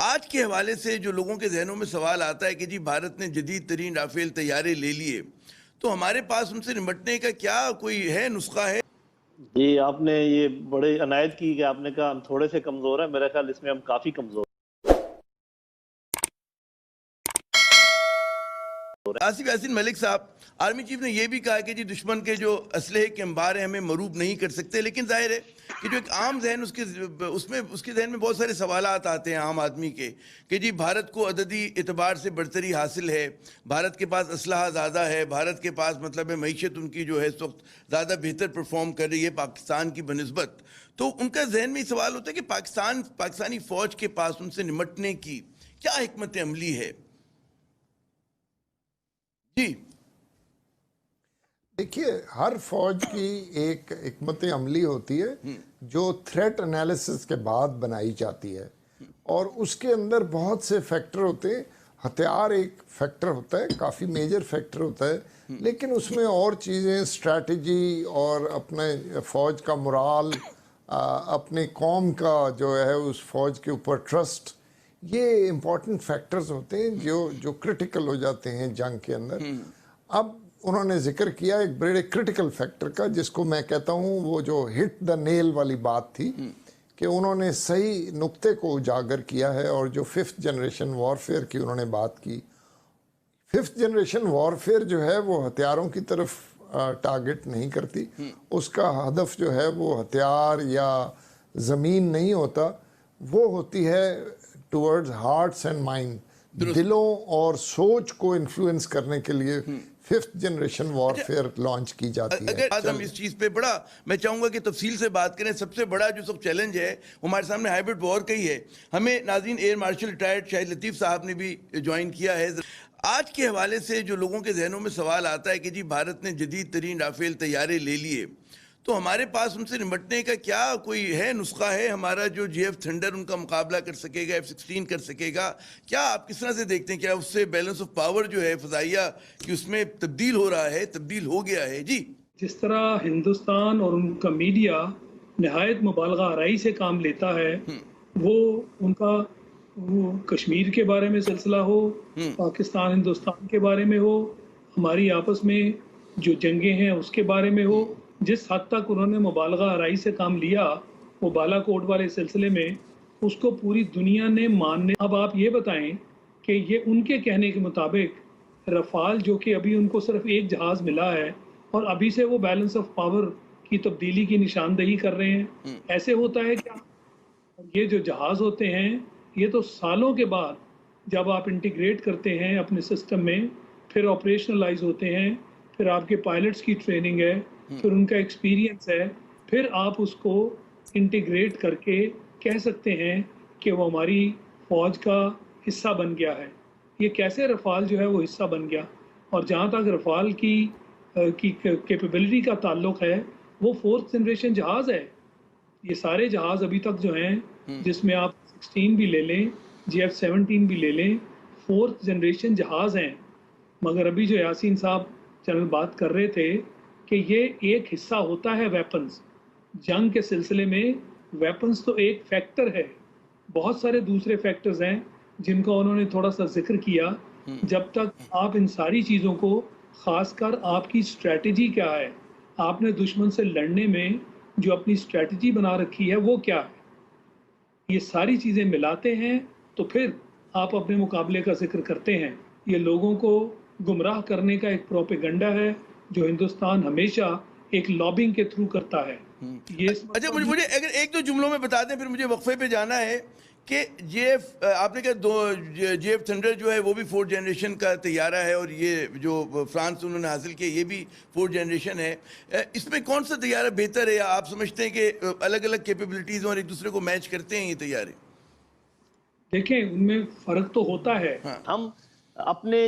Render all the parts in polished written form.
آج کے حوالے سے جو لوگوں کے ذہنوں میں سوال آتا ہے کہ جی بھارت نے جدید ترین رافیل طیارے لے لیے تو ہمارے پاس ان سے نمٹنے کا کیا کوئی ہے نسخہ ہے؟ جی آپ نے یہ بڑے عنایت کی کہ آپ نے کہا ہم تھوڑے سے کمزور ہیں. میرا خیال اس میں ہم کافی کمزور ہیں. آصف یاسین ملک صاحب آرمی چیف نے یہ بھی کہا کہ جی دشمن کے جو اسلحے کے انبار ہیں ہمیں مروب نہیں کر سکتے، لیکن ظاہر ہے کہ جو ایک عام ذہن اس کے ذہن میں بہت سارے سوالات آتے ہیں عام آدمی کے کہ جی بھارت کو عددی اعتبار سے برتری حاصل ہے، بھارت کے پاس اسلحہ زیادہ ہے، بھارت کے پاس مطلب ہے معیشت ان کی جو ہے اس وقت زیادہ بہتر پرفارم کر رہی ہے پاکستان کی بنسبت. تو ان کا ذہن میں یہ سوال ہوتا ہے کہ پاکستانی فوج کے پاس ان سے نمٹنے کی کیا حکمت عملی ہے؟ جی دیکھیے، ہر فوج کی ایک حکمت عملی ہوتی ہے جو تھریٹ انالیسس کے بعد بنائی جاتی ہے، اور اس کے اندر بہت سے فیکٹر ہوتے ہیں. ہتھیار ایک فیکٹر ہوتا ہے، کافی میجر فیکٹر ہوتا ہے، لیکن اس میں اور چیزیں، اسٹریٹجی اور اپنے فوج کا مرال، اپنے قوم کا جو ہے اس فوج کے اوپر ٹرسٹ، یہ امپورٹنٹ فیکٹرز ہوتے ہیں جو کرٹیکل ہو جاتے ہیں جنگ کے اندر. اب انہوں نے ذکر کیا ایک بڑے کرٹیکل فیکٹر کا، جس کو میں کہتا ہوں وہ جو ہٹ دا نیل والی بات تھی، کہ انہوں نے صحیح نقطے کو اجاگر کیا ہے. اور جو 5th جنریشن وارفیئر کی انہوں نے بات کی، 5th جنریشن وارفیئر جو ہے وہ ہتھیاروں کی طرف ٹارگٹ نہیں کرتی. اس کا ہدف جو ہے وہ ہتھیار یا زمین نہیں ہوتا، وہ ہوتی ہے ٹورڈز ہارٹس اینڈ مائنڈ، دلوں اور سوچ کو انفلوئنس کرنے کے لیے 5th جنریشن وارفیئر لانچ کی جاتی ہے. اگر آج ہم اس چیز پہ میں چاہوں گا کہ تفصیل سے بات کریں. سب سے بڑا جو سب چیلنج ہے ہمارے سامنے ہائبرڈ وار کا ہی ہے. ہمیں ناظرین ایئر مارشل ریٹائرڈ شاہد لطیف صاحب نے بھی جوائن کیا ہے. آج کے حوالے سے جو لوگوں کے ذہنوں میں سوال آتا ہے کہ جی بھارت نے جدید ترین رافیل طیارے لے لیے تو ہمارے پاس ان سے نمٹنے کا کیا کوئی ہے نسخہ ہے ہمارا جو جی ایف تھنڈر ان کا مقابلہ کر سکے گا، F-16 کر سکے گا؟ کیا آپ کس طرح سے دیکھتے ہیں؟ کیا اس سے بیلنس آف پاور جو ہے فضائیہ کی اس میں تبدیل ہو رہا ہے، تبدیل ہو گیا ہے؟ جی جس طرح ہندوستان اور ان کا میڈیا نہایت مبالغہ آرائی سے کام لیتا ہے، وہ کشمیر کے بارے میں سلسلہ ہو، پاکستان ہندوستان کے بارے میں ہو، ہماری آپس میں جو جنگیں ہیں اس کے بارے میں ہو، جس حد تک انہوں نے مبالغہ آرائی سے کام لیا وہ بالا کوٹ والے سلسلے میں، اس کو پوری دنیا نے ماننے. اب آپ یہ بتائیں کہ یہ ان کے کہنے کے مطابق رفال، جو کہ ابھی ان کو صرف ایک جہاز ملا ہے اور ابھی سے وہ بیلنس آف پاور کی تبدیلی کی نشاندہی کر رہے ہیں، ایسے ہوتا ہے کیا؟ یہ جو جہاز ہوتے ہیں یہ تو سالوں کے بعد جب آپ انٹیگریٹ کرتے ہیں اپنے سسٹم میں، پھر آپریشنلائز ہوتے ہیں، پھر آپ کے پائلٹس کی ٹریننگ ہے، پھر ان کا ایکسپیرینس ہے، پھر آپ اس کو انٹیگریٹ کر کے کہہ سکتے ہیں کہ وہ ہماری فوج کا حصہ بن گیا ہے. یہ کیسے رفال جو ہے وہ حصہ بن گیا؟ اور جہاں تک رفال کی کیپیبلٹی کا تعلق ہے، وہ 4th جنریشن جہاز ہے. یہ سارے جہاز ابھی تک جو ہیں، جس میں آپ 16 بھی لے لیں، GF-17 بھی لے لیں، 4th جنریشن جہاز ہیں. مگر ابھی جو یاسین صاحب چینل بات کر رہے تھے کہ یہ ایک حصہ ہوتا ہے ویپنز. جنگ کے سلسلے میں ویپنز تو ایک فیکٹر ہے، بہت سارے دوسرے فیکٹرز ہیں جن کا انہوں نے تھوڑا سا ذکر کیا. جب تک آپ ان ساری چیزوں کو، خاص کر آپ کی اسٹریٹجی کیا ہے، آپ نے دشمن سے لڑنے میں جو اپنی اسٹریٹجی بنا رکھی ہے وہ کیا ہے، یہ ساری چیزیں ملاتے ہیں تو پھر آپ اپنے مقابلے کا ذکر کرتے ہیں. یہ لوگوں کو گمراہ کرنے کا ایک پروپیگنڈا ہے جو ہندوستان ہمیشہ ایک لابنگ کے تھرو کرتا ہے. اچھا، مجھے اگر ایک دو جملوں میں بتا دیں، پھر مجھے وقفے پہ جانا ہے کہ آپ نے کہا جی ایف تھنڈر جو ہے وہ بھی 4th جنریشن کا طیارہ ہے، اور یہ جو فرانس انہوں نے حاصل کیا یہ بھی 4th جنریشن ہے. اس میں کون سا طیارہ بہتر ہے، یا آپ سمجھتے ہیں کہ الگ الگ کیپیبلٹیز اور ایک دوسرے کو میچ کرتے ہیں یہ طیارے؟ دیکھیں، ان میں فرق تو ہوتا ہے. ہم اپنے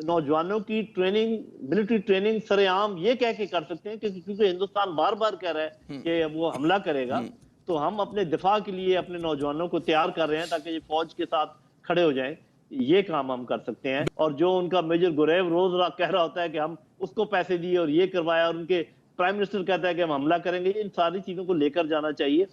نوجوانوں کی ٹریننگ، ملٹری ٹریننگ سر عام یہ کہہ کے کر سکتے ہیں کہ کیونکہ ہندوستان بار بار کہہ رہا ہے کہ وہ حملہ کرے گا، تو ہم اپنے دفاع کے لیے اپنے نوجوانوں کو تیار کر رہے ہیں تاکہ یہ فوج کے ساتھ کھڑے ہو جائیں. یہ کام ہم کر سکتے ہیں. اور جو ان کا میجر گریو روز کہہ رہا ہوتا ہے کہ ہم اس کو پیسے دیے اور یہ کروایا، اور ان کے پرائم منسٹر کہتا ہے کہ ہم حملہ کریں گے، ان ساری چیزوں کو لے کر جانا چاہیے.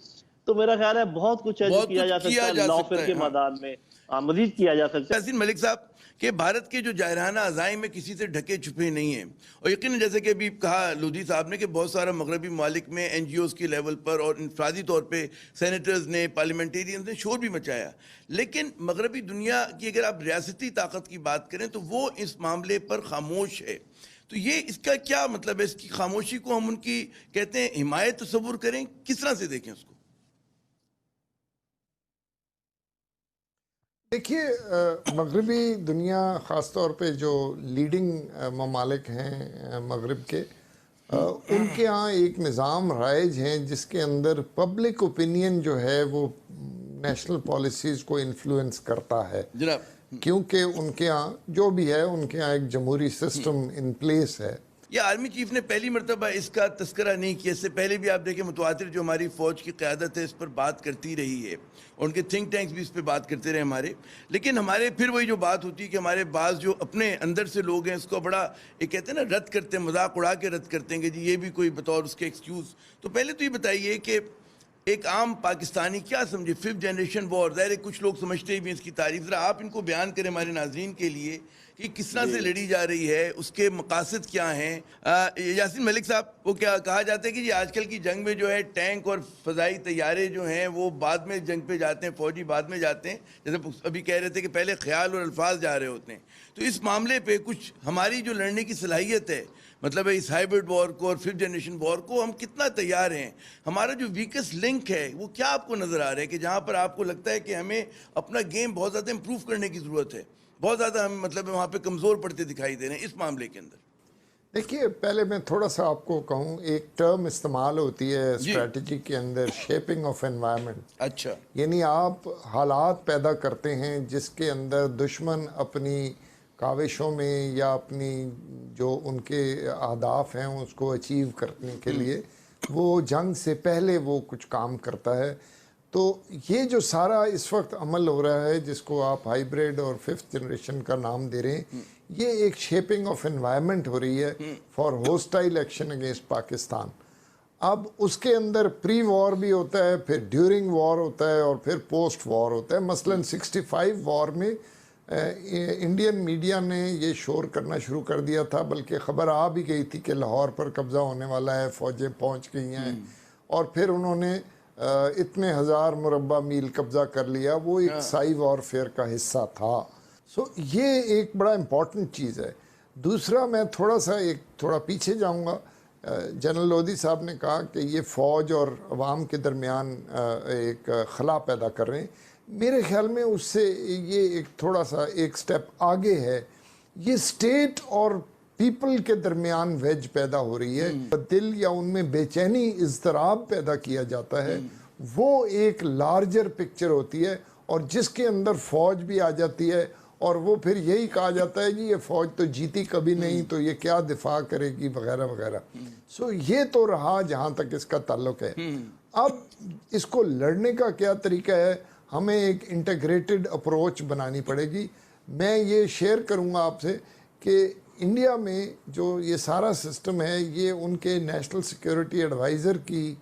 تو میرا خیال ہے بہت کچھ ہے جو بہت کیا کچھ جا کیا سکتا ہے جا لافر سکتا کے ہے، ہاں۔ میدان میں مزید کیا جا سکتا ہے. یاسین ملک صاحب کہ بھارت کے جو جارحانہ عزائم میں کسی سے ڈھکے چھپے نہیں ہیں، اور یقیناً جیسے کہ ابھی کہا لودھی صاحب نے کہ بہت سارا مغربی ممالک میں این جی اوز کی لیول پر اور انفرادی طور پہ سینیٹرز نے، پارلیمنٹیرینز نے شور بھی مچایا، لیکن مغربی دنیا کی اگر آپ ریاستی طاقت کی بات کریں تو وہ اس معاملے پر خاموش ہے. تو یہ اس کا کیا مطلب ہے؟ اس کی خاموشی کو ہم ان کی کہتے ہیں حمایت تصور کریں، کس طرح سے دیکھیں اس کو؟ دیکھیے مغربی دنیا خاص طور پہ جو لیڈنگ ممالک ہیں مغرب کے، ان کے ہاں ایک نظام رائج ہیں جس کے اندر پبلک اوپینین جو ہے وہ نیشنل پالیسیز کو انفلوئنس کرتا ہے، جناب کیونکہ ان کے ہاں جو بھی ہے ان کے ہاں ایک جمہوری سسٹم ان پلیس ہے. یہ آرمی چیف نے پہلی مرتبہ اس کا تذکرہ نہیں کیا، اس سے پہلے بھی آپ دیکھیں متواتر جو ہماری فوج کی قیادت ہے اس پر بات کرتی رہی ہے، اور ان کے تھنک ٹینکس بھی اس پہ بات کرتے رہے ہمارے. لیکن ہمارے پھر وہی جو بات ہوتی ہے کہ ہمارے بعض جو اپنے اندر سے لوگ ہیں اس کو بڑا یہ کہتے ہیں نا رد کرتے ہیں، مذاق اڑا کے رد کرتے ہیں کہ جی یہ بھی کوئی بطور اس کے ایکسکیوز. تو پہلے تو یہ بتائیے کہ ایک عام پاکستانی کیا سمجھے 5th جنریشن وار، ظاہر ہے کچھ لوگ سمجھتے بھی ہیں اس کی تعریف، ذرا آپ ان کو بیان کریں ہمارے ناظرین کے لیے کہ کس طرح سے لڑی جا رہی ہے، اس کے مقاصد کیا ہیں. یاسین ملک صاحب، وہ کیا کہا جاتا ہے کہ جی آج کل کی جنگ میں جو ہے ٹینک اور فضائی طیارے جو ہیں وہ بعد میں جنگ پہ جاتے ہیں، فوجی بعد میں جاتے ہیں، جیسے ابھی کہہ رہے تھے کہ پہلے خیال اور الفاظ جا رہے ہوتے ہیں. تو اس معاملے پہ کچھ ہماری جو لڑنے کی صلاحیت ہے، مطلب ہے اس ہائیبرڈ وار کو اور 5th جنریشن وار کو ہم کتنا تیار ہیں، ہمارا جو ویکسٹ لنک ہے وہ کیا آپ کو نظر آ رہا ہے کہ جہاں پر آپ کو لگتا ہے کہ ہمیں اپنا گیم بہت زیادہ امپروو کرنے کی ضرورت ہے، بہت زیادہ ہم مطلب وہاں پہ کمزور پڑتے دکھائی دے رہے ہیں اس معاملے کے اندر؟ دیکھیے پہلے میں تھوڑا سا آپ کو کہوں، ایک ٹرم استعمال ہوتی ہے اسٹریٹجی کے اندر، شیپنگ آف انوائرمنٹ. اچھا، یعنی آپ حالات پیدا کرتے ہیں جس کے اندر دشمن اپنی کاوشوں میں یا اپنی جو ان کے اہداف ہیں اس کو اچیو کرنے کے لیے وہ جنگ سے پہلے وہ کچھ کام کرتا ہے. تو یہ جو سارا اس وقت عمل ہو رہا ہے جس کو آپ ہائیبریڈ اور 5th جنریشن کا نام دے رہے ہیں، یہ ایک شیپنگ آف انوائرمنٹ ہو رہی ہے for hostile action against Pakistan. اب اس کے اندر پری وار بھی ہوتا ہے، پھر ڈیورنگ وار ہوتا ہے اور پھر پوسٹ وار ہوتا ہے. مثلا 65 وار میں انڈین میڈیا نے یہ شور کرنا شروع کر دیا تھا، بلکہ خبر آ بھی گئی تھی کہ لاہور پر قبضہ ہونے والا ہے، فوجیں پہنچ گئی ہیں، اور پھر انہوں نے اتنے 1000 مربع میل قبضہ کر لیا. وہ ایک سائی وار فیئر کا حصہ تھا. یہ ایک بڑا امپورٹنٹ چیز ہے. دوسرا میں تھوڑا پیچھے جاؤں گا. جنرل لودھی صاحب نے کہا کہ یہ فوج اور عوام کے درمیان ایک خلا پیدا کر رہے ہیں. میرے خیال میں اس سے یہ ایک تھوڑا سا ایک سٹیپ آگے ہے. یہ اسٹیٹ اور پیپل کے درمیان ویج پیدا ہو رہی ہے، دل یا ان میں بے چینی، اضطراب پیدا کیا جاتا ہے. وہ ایک لارجر پکچر ہوتی ہے اور جس کے اندر فوج بھی آ جاتی ہے، اور وہ پھر یہی کہا جاتا ہے جی یہ فوج تو جیتی کبھی نہیں تو یہ کیا دفاع کرے گی وغیرہ وغیرہ. یہ تو رہا جہاں تک اس کا تعلق ہے. اب اس کو لڑنے کا کیا طریقہ ہے؟ ہمیں ایک انٹیگریٹڈ اپروچ بنانی پڑے گی. میں یہ شیئر کروں گا آپ سے کہ انڈیا میں جو یہ سارا سسٹم ہے یہ ان کے نیشنل سیکیورٹی ایڈوائزر کی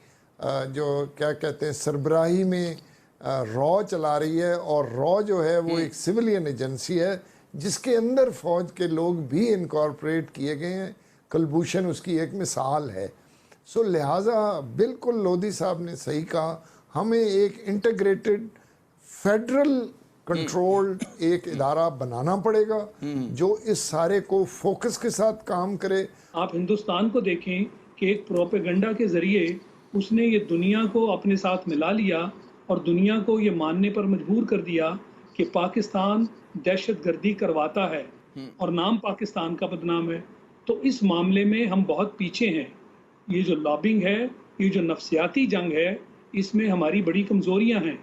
جو کیا کہتے ہیں سربراہی میں را چلا رہی ہے، اور را جو ہے وہ ایک سویلین ایجنسی ہے جس کے اندر فوج کے لوگ بھی انکارپوریٹ کیے گئے ہیں. کلبھوشن اس کی ایک مثال ہے. لہٰذا بالکل لودھی صاحب نے صحیح کہا، ہمیں ایک انٹیگریٹڈ فیڈرل کنٹرولڈ ایک ادارہ بنانا پڑے گا جو اس سارے کو فوکس کے ساتھ کام کرے. آپ ہندوستان کو دیکھیں کہ ایک پروپیگنڈا کے ذریعے اس نے یہ دنیا کو اپنے ساتھ ملا لیا اور دنیا کو یہ ماننے پر مجبور کر دیا کہ پاکستان دہشت گردی کرواتا ہے اور نام پاکستان کا بدنام ہے. تو اس معاملے میں ہم بہت پیچھے ہیں. یہ جو لابنگ ہے، یہ جو نفسیاتی جنگ ہے، اس میں ہماری بڑی کمزوریاں ہیں.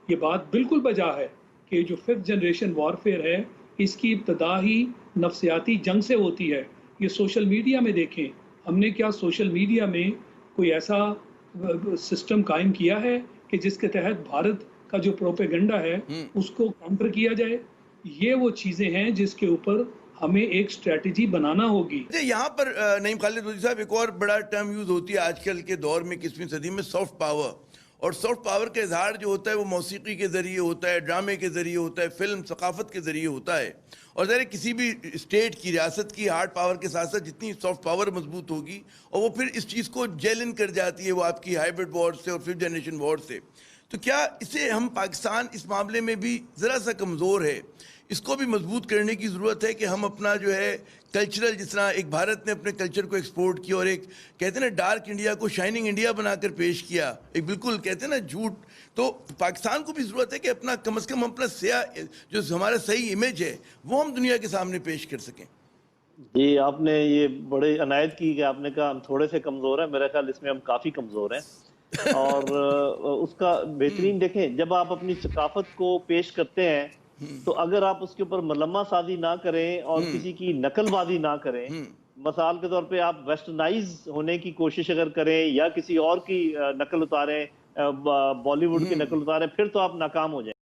یہ بات بالکل بجا ہے کہ جو 5th جنریشن وارفیئر ہے اس کی ابتدا ہی نفسیاتی جنگ سے ہوتی ہے. یہ سوشل میڈیا میں دیکھیں، ہم نے کیا سوشل میڈیا میں کوئی ایسا سسٹم قائم کیا ہے کہ جس کے تحت بھارت کا جو پروپیگنڈا ہے اس کو کاؤنٹر کیا جائے؟ یہ وہ چیزیں ہیں جس کے اوپر ہمیں ایک اسٹریٹجی بنانا ہوگی. یہاں پر نعیم خالد لودھی صاحب ایک اور بڑا ٹرم یوز ہوتی ہے آج کل کے دور میں 21ویں صدی میں، سافٹ پاور. اور سافٹ پاور کا اظہار جو ہوتا ہے وہ موسیقی کے ذریعے ہوتا ہے, ڈرامے کے ذریعے ہوتا ہے, فلم ثقافت کے ذریعے ہوتا ہے. اور ظاہر کسی بھی اسٹیٹ کی, ریاست کی ہارڈ پاور کے ساتھ ساتھ جتنی سافٹ پاور مضبوط ہوگی اور وہ پھر اس چیز کو جیلن کر جاتی ہے وہ آپ کی ہائیبرڈ وار سے اور ففتھ جنریشن وار سے. تو کیا اسے ہم پاکستان اس معاملے میں بھی ذرا سا کمزور ہے, اس کو بھی مضبوط کرنے کی ضرورت ہے کہ ہم اپنا جو ہے کلچرل, جس طرح ایک بھارت نے اپنے کلچر کو ایکسپورٹ کیا اور ایک کہتے ہیں نا ڈارک انڈیا کو شائننگ انڈیا بنا کر پیش کیا, ایک بالکل کہتے ہیں نا جھوٹ, تو پاکستان کو بھی ضرورت ہے کہ اپنا کم از کم اپنا سیاہ جو ہمارا صحیح امیج ہے وہ ہم دنیا کے سامنے پیش کر سکیں. جی آپ نے یہ بڑے عنایت کی کہ آپ نے کہا ہم تھوڑے سے کمزور ہیں. میرا خیال اس میں ہم کافی کمزور ہیں. اور اس کا بہترین دیکھیں, جب آپ اپنی ثقافت کو پیش کرتے ہیں تو اگر آپ اس کے اوپر ملمہ سازی نہ کریں اور کسی کی نقل بازی نہ کریں, مثال کے طور پہ آپ ویسٹرنائز ہونے کی کوشش اگر کریں یا کسی اور کی نقل اتاریں, بالی ووڈ کی نقل اتاریں, پھر تو آپ ناکام ہو جائیں.